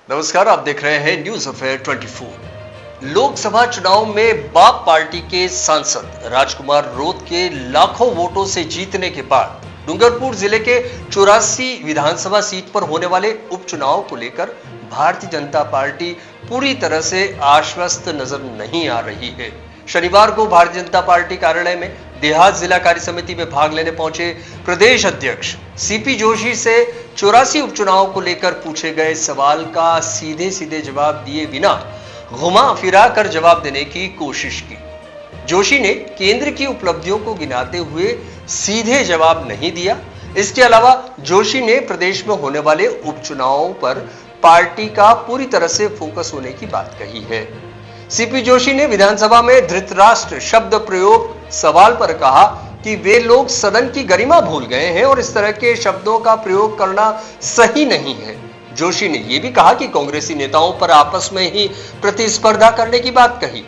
नमस्कार, आप देख रहे हैं न्यूज अफेयर 24। लोकसभा चुनाव में बाप पार्टी के सांसद राजकुमार रोत के लाखों वोटों से जीतने के बाद डूंगरपुर जिले के 84 विधानसभा सीट पर होने वाले उपचुनाव को लेकर भारतीय जनता पार्टी पूरी तरह से आश्वस्त नजर नहीं आ रही है। शनिवार को भारतीय जनता पार्टी कार्यालय में देहात जिला कार्य समिति में भाग लेने पहुंचे प्रदेश अध्यक्ष सीपी जोशी से 84 उपचुनाव को लेकर पूछे गए सवाल का सीधे सीधे जवाब दिए बिना घुमा फिरा कर जवाब देने की कोशिश की। जोशी ने केंद्र की उपलब्धियों को गिनाते हुए सीधे जवाब नहीं दिया। इसके अलावा जोशी ने प्रदेश में होने वाले उपचुनावों पर पार्टी का पूरी तरह से फोकस होने की बात कही है। सीपी जोशी ने विधानसभा में धृतराष्ट्र शब्द प्रयोग सवाल पर कहा कि वे लोग सदन की गरिमा भूल गए हैं और इस तरह के शब्दों का प्रयोग करना सही नहीं है। जोशी ने यह भी कहा कि कांग्रेसी नेताओं पर आपस में ही प्रतिस्पर्धा करने की बात कही।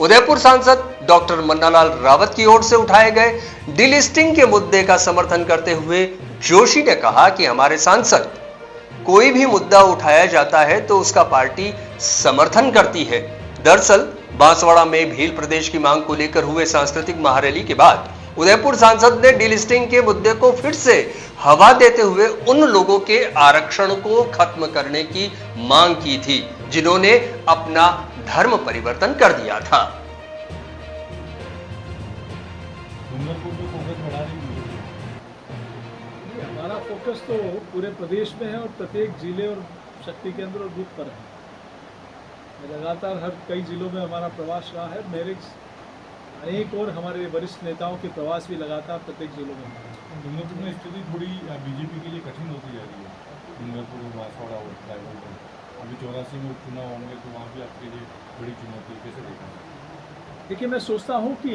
उदयपुर सांसद डॉक्टर मन्नालाल रावत की ओर से उठाए गए डीलिस्टिंग के मुद्दे का समर्थन करते हुए जोशी ने कहा कि हमारे सांसद कोई भी मुद्दा उठाया जाता है तो उसका पार्टी समर्थन करती है। दरअसल बांसवाड़ा में भील प्रदेश की मांग को लेकर हुए सांस्कृतिक महारैली के बाद उदयपुर सांसद ने डीलिस्टिंग के मुद्दे को फिर से हवा देते हुए उन लोगों के आरक्षण को खत्म करने की मांग की थी जिन्होंने अपना धर्म परिवर्तन कर दिया था। हमारा फोकस तो पूरे प्रदेश में है और प्रत्येक जिले और शक्ति केंद्र और बूथ पर है। लगातार हर कई जिलों में हमारा प्रवास रहा है। मेरे अनेक और हमारे वरिष्ठ नेताओं के प्रवास भी लगातार प्रत्येक जिलों में। डूंगरपुर में स्थिति थोड़ी बीजेपी के लिए कठिन होती जा रही है। डूंगरपुर बांसवाड़ा और रायगढ़ में अभी 84 में उपचुनाव होंगे तो वहाँ भी आपके लिए बड़ी चुनौती कैसे देखा? देखिए, मैं सोचता हूँ कि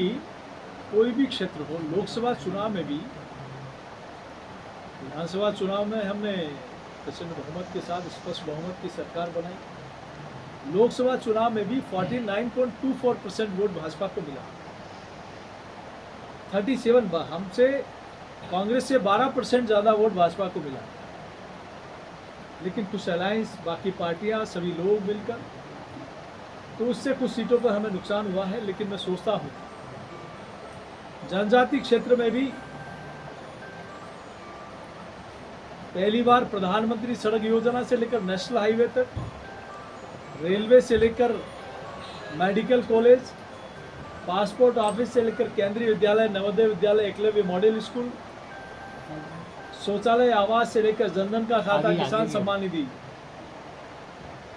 कोई भी क्षेत्र हो, लोकसभा चुनाव में भी, विधानसभा चुनाव में हमने प्रचंड बहुमत के साथ स्पष्ट बहुमत की सरकार बनाई। लोकसभा चुनाव में भी 49.24% वोट भाजपा को मिला। 37 हमसे कांग्रेस से 12% ज़्यादा वोट भाजपा को मिला। लेकिन कुछ अलायंस, बाकी पार्टियां, सभी लोग मिलकर, तो उससे कुछ सीटों पर हमें नुकसान हुआ है। लेकिन मैं सोचता हूँ जनजाति क्षेत्र में भी पहली बार प्रधानमंत्री सड़क योजना से लेकर नेशनल हाईवे तक, रेलवे से लेकर मेडिकल कॉलेज, पासपोर्ट ऑफिस से लेकर केंद्रीय विद्यालय, नवोदय विद्यालय, एकलव्य मॉडल स्कूल, शौचालय, आवास से लेकर जनधन का खाता, किसान सम्मान निधि,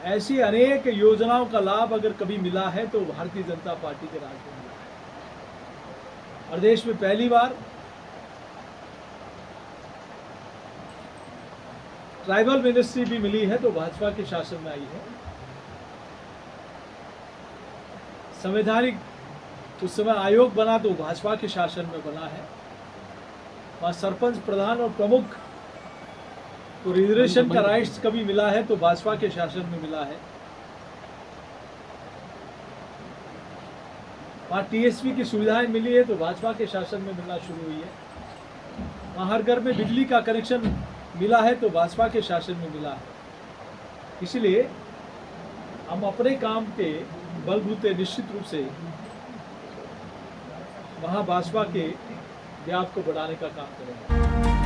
ऐसी अनेक योजनाओं का लाभ अगर कभी मिला है तो भारतीय जनता पार्टी के राज में मिला है। और देश में पहली बार ट्राइबल मिनिस्ट्री भी मिली है तो भाजपा के शासन में आई है। संवैधानिक उस समय आयोग बना तो भाजपा के शासन में बना है। वहाँ सरपंच, प्रधान और प्रमुख को रिजर्वेशन का राइट्स कभी मिला है तो भाजपा के शासन में मिला है। वहाँ टीएसपी की सुविधाएं मिली है तो भाजपा के शासन में मिलना शुरू हुई है। वहाँ हर घर में बिजली का कनेक्शन मिला है तो भाजपा के शासन में मिला है। इसलिए हम अपने काम के बलबूते निश्चित रूप से वहाँ भाजपा के व्याप को बढ़ाने का काम करेंगे।